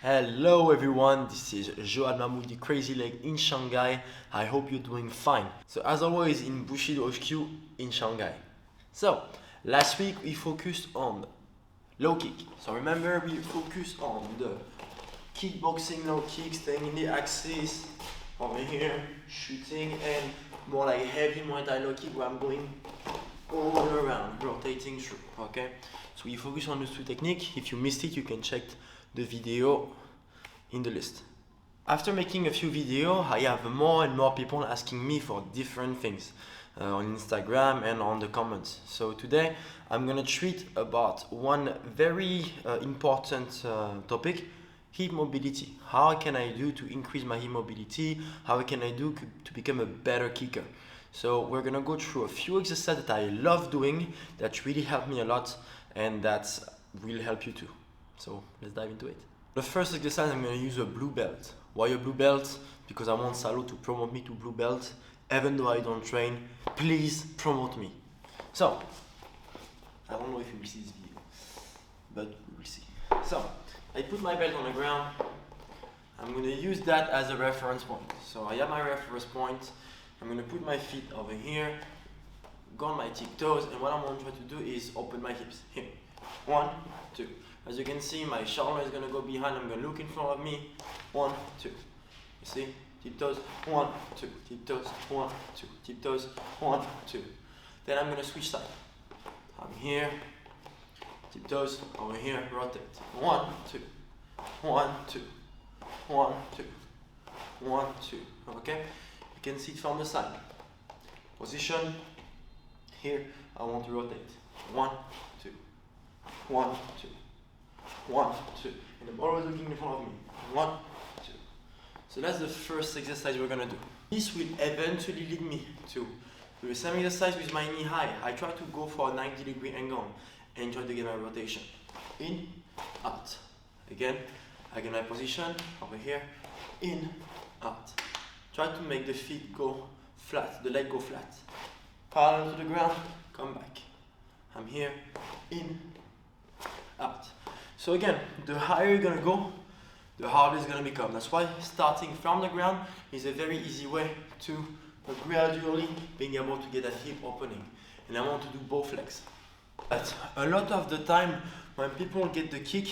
Hello everyone, this is Johan Mahmoud, the Crazy Leg in Shanghai. I hope you're doing fine. So as always in Bushido HQ in Shanghai. So last week we focused on low kick. So remember we focused on the kickboxing low kick, staying in the axis, over here, shooting, and more like heavy Muay Thai low kick where I'm going all around, rotating through, okay? So we focus on those two techniques. If you missed it, you can check the video in the list. After making a few videos, I have more and more people asking me for different things on Instagram and on the comments. So today I'm gonna treat about one very important topic, hip mobility. How can I do to increase my hip mobility? How can I do to become a better kicker? So we're gonna go through a few exercises that I love doing that really help me a lot and that will help you too. So let's dive into it. The first exercise, I'm going to use a blue belt. Why a blue belt? Because I want Salo to promote me to blue belt. Even though I don't train, please promote me. So, I don't know if you will see this video, but we will see. So, I put my belt on the ground. I'm going to use that as a reference point. So I have my reference point. I'm going to put my feet over here, go on my tiptoes, and what I'm going to try to do is open my hips. Here, 1, 2. As you can see, my shoulder is going to go behind. I'm going to look in front of me. 1, 2. You see? Tiptoes. 1, 2. Tiptoes. 1, 2. Tiptoes. 1, 2. Then I'm going to switch side. I'm here. Tiptoes. Over here. Rotate. 1, 2. 1, 2. 1, 2. 1, 2. Okay? You can see it from the side. Position. Here. I want to rotate. 1, 2. 1, 2. 1, 2, and I'm always looking in front of me. 1, 2. So that's the first exercise we're gonna do. This will eventually lead me to do the same exercise with my knee high. I try to go for a 90-degree angle and try to get my rotation. In, out. Again, I get my position over here. In, out. Try to make the feet go flat, the leg go flat. Parallel to the ground, come back. I'm here. In, out. So again, the higher you're gonna go, the harder it's gonna become. That's why starting from the ground is a very easy way to gradually being able to get that hip opening. And I want to do both legs. But a lot of the time when people get the kick,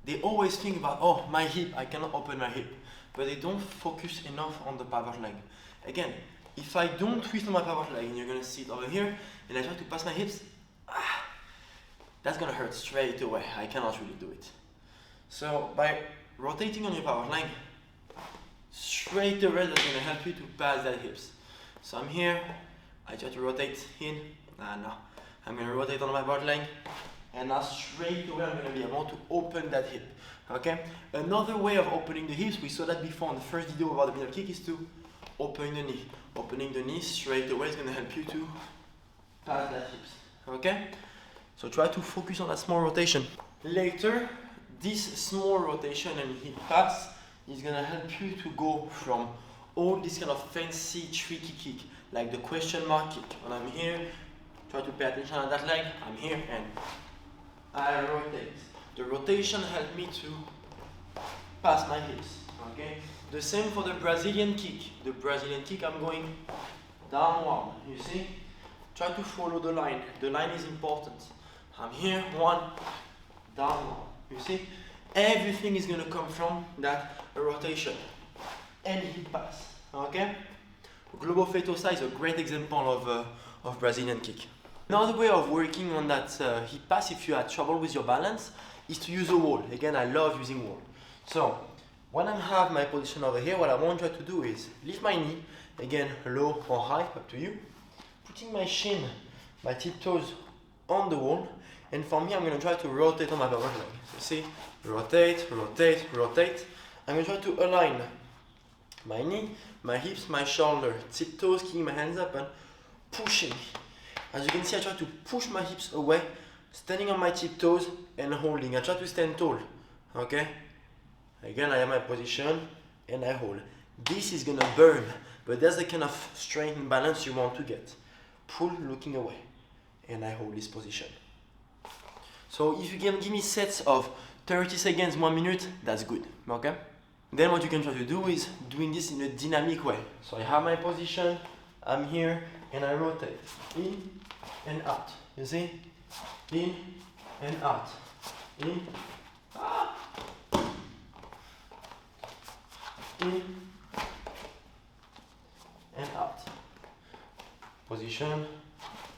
they always think about, oh, my hip, I cannot open my hip. But they don't focus enough on the pivot leg. Again, if I don't twist on my pivot leg, and you're gonna see it over here, and I try to pass my hips, that's gonna hurt straight away. I cannot really do it. So by rotating on your power leg, straight away that's gonna help you to pass that hips. So I'm here, I try to rotate in, no. I'm gonna rotate on my power leg, and now straight away I'm gonna be able to open that hip. Okay? Another way of opening the hips, we saw that before in the first video about the middle kick, is to open the knee. Opening the knee straight away is gonna help you to pass that hips. Okay? So try to focus on that small rotation. Later, this small rotation and hip pass is gonna help you to go from all this kind of fancy, tricky kick, like the question mark kick. When I'm here, try to pay attention on that leg. I'm here and I rotate. The rotation helped me to pass my hips. Okay. The same for the Brazilian kick. The Brazilian kick, I'm going downward. You see? Try to follow the line. The line is important. I'm here, 1, down 1. You see? Everything is gonna come from that rotation and hip pass. Okay? Globo feitosa is a great example of Brazilian kick. Another way of working on that hip pass, if you had trouble with your balance, is to use a wall. Again, I love using wall. So, when I have my position over here, what I want to try to do is lift my knee, again, low or high, up to you, putting my shin, my tiptoes on the wall, and for me, I'm going to try to rotate on my lower leg. So see, rotate, rotate, rotate. I'm going to try to align my knee, my hips, my shoulder, tiptoes, keeping my hands up and pushing. As you can see, I try to push my hips away, standing on my tiptoes and holding. I try to stand tall, okay? Again, I have my position and I hold. This is going to burn, but that's the kind of strength and balance you want to get. Pull, looking away, and I hold this position. So if you can give me sets of 30 seconds, 1 minute, that's good, okay? Then what you can try to do is doing this in a dynamic way. So I have my position, I'm here, and I rotate in and out. You see? In and out. In, in and out. Position,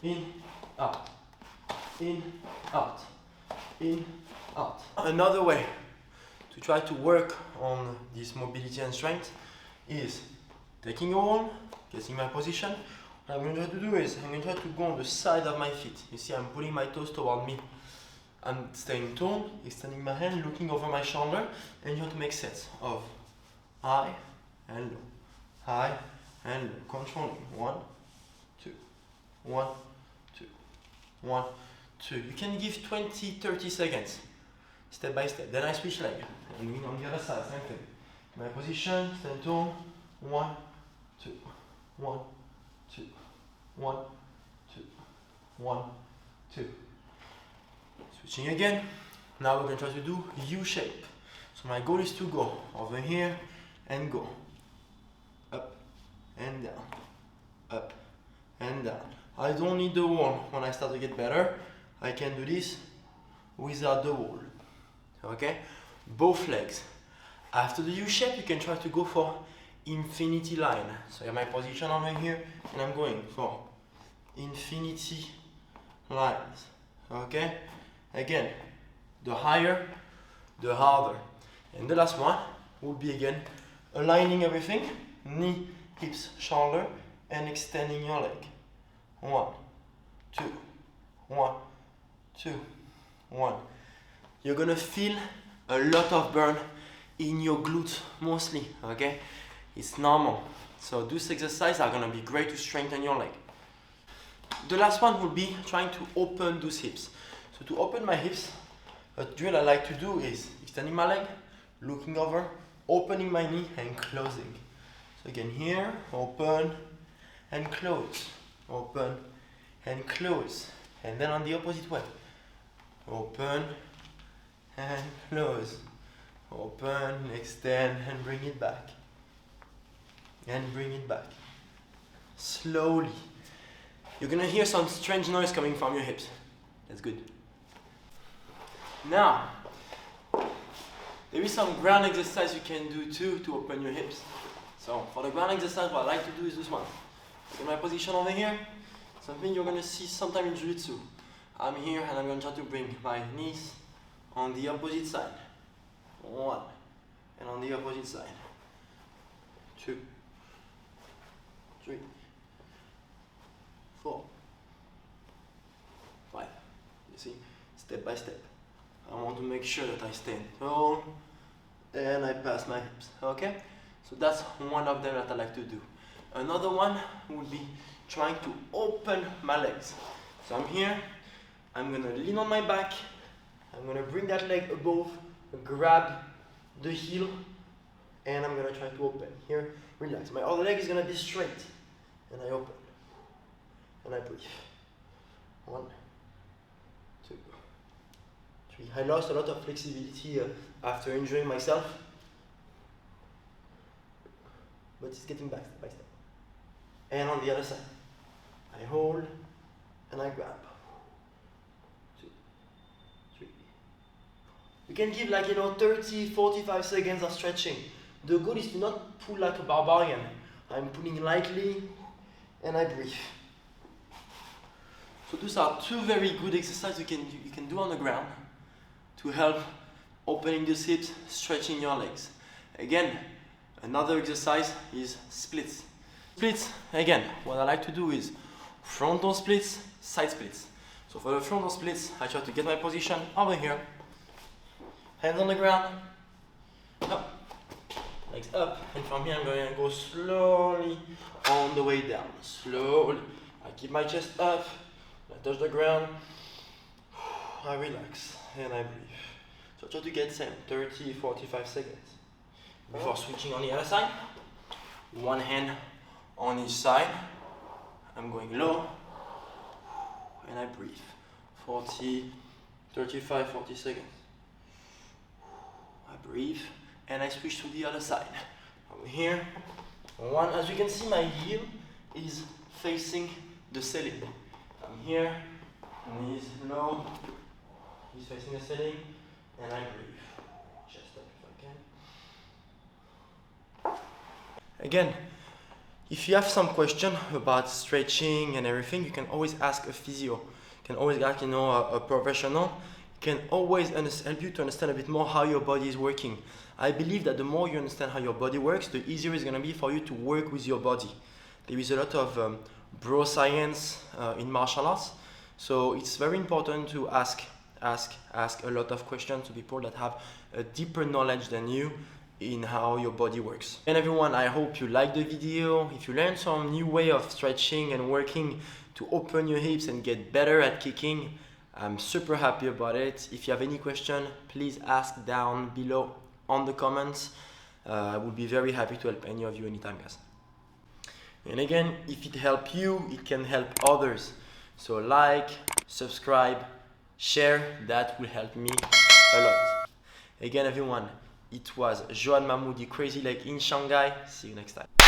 in, out, in, out, in, out. Another way to try to work on this mobility and strength is taking a wall, getting my position. What I'm going to try to do is I'm going to try to go on the side of my feet. You see, I'm pulling my toes toward me. I'm staying tall, extending my hand, looking over my shoulder, and you have to make sets of high and low, high and low, controlling 1, 2, 1, 2, 1, 2. You can give 20, 30 seconds, step by step. Then I switch leg, and doing on the other side, same thing. My position, stand tall, 1, 2, 1, 2, 1, 2, 1, 2. Switching again. Now we're going to try to do U shape. So my goal is to go over here and go up and down, up and down. I don't need the wall when I start to get better. I can do this without the wall. Okay? Both legs. After the U shape, you can try to go for infinity line. So I have my position over here and I'm going for infinity lines. Okay? Again, the higher, the harder. And the last one will be again aligning everything, knee, hips, shoulder, and extending your leg. 1, 2, 1, 2, 1. You're gonna feel a lot of burn in your glutes mostly, okay? It's normal. So those exercises are gonna be great to strengthen your leg. The last one will be trying to open those hips. So to open my hips, a drill I like to do is extending my leg, looking over, opening my knee and closing. So again here, open and close, open and close. And then on the opposite way, open and close, open, extend and bring it back. And bring it back. Slowly. You're gonna hear some strange noise coming from your hips. That's good. Now, there is some ground exercise you can do too to open your hips. So for the ground exercise, what I like to do is this one. In my position over here, something you're gonna see sometime in Jiu-Jitsu. I'm here and I'm gonna try to bring my knees on the opposite side. 1, and on the opposite side. 2, 3, 4, 5. You see, step by step. I want to make sure that I stand tall and I pass my hips, okay? So that's one of them that I like to do. Another one would be trying to open my legs. So I'm here, I'm gonna lean on my back, I'm gonna bring that leg above, grab the heel, and I'm gonna try to open. Here, relax. My other leg is gonna be straight, and I open, and I breathe. 1, 2, 3. I lost a lot of flexibility after injuring myself, but it's getting back step by step. And on the other side, I hold and I grab. 2, 3. You can give 30, 45 seconds of stretching. The goal is to not pull like a barbarian. I'm pulling lightly and I breathe. So those are two very good exercises you can do on the ground to help opening the hips, stretching your legs. Again, another exercise is splits. Splits, again, what I like to do is frontal splits, side splits. So for the frontal splits, I try to get my position over here, hands on the ground, up, legs up, and from here I'm going to go slowly on the way down. Slowly, I keep my chest up, I touch the ground, I relax, and I breathe. So try to get 30, 45 seconds. Before switching on the other side, one hand on each side, I'm going low, and I breathe. 35, 40 seconds. breathe, and I switch to the other side. I'm here, one, as you can see, my heel is facing the ceiling. I'm here, knees low, he's facing the ceiling, and I breathe. Chest up if I can. Again, if you have some question about stretching and everything, you can always ask a physio. You can always ask, a professional. Can always help you to understand a bit more how your body is working. I believe that the more you understand how your body works, the easier it's going to be for you to work with your body. There is a lot of bro science in martial arts, so it's very important to ask a lot of questions to people that have a deeper knowledge than you in how your body works. And everyone, I hope you liked the video. If you learned some new way of stretching and working to open your hips and get better at kicking, I'm super happy about it. If you have any question, please ask down below on the comments. I would be very happy to help any of you anytime, guys. And again, if it helped you, it can help others. So like, subscribe, share, that will help me a lot. Again, everyone, it was Johan Mahmoudi, Crazy Leg in Shanghai. See you next time.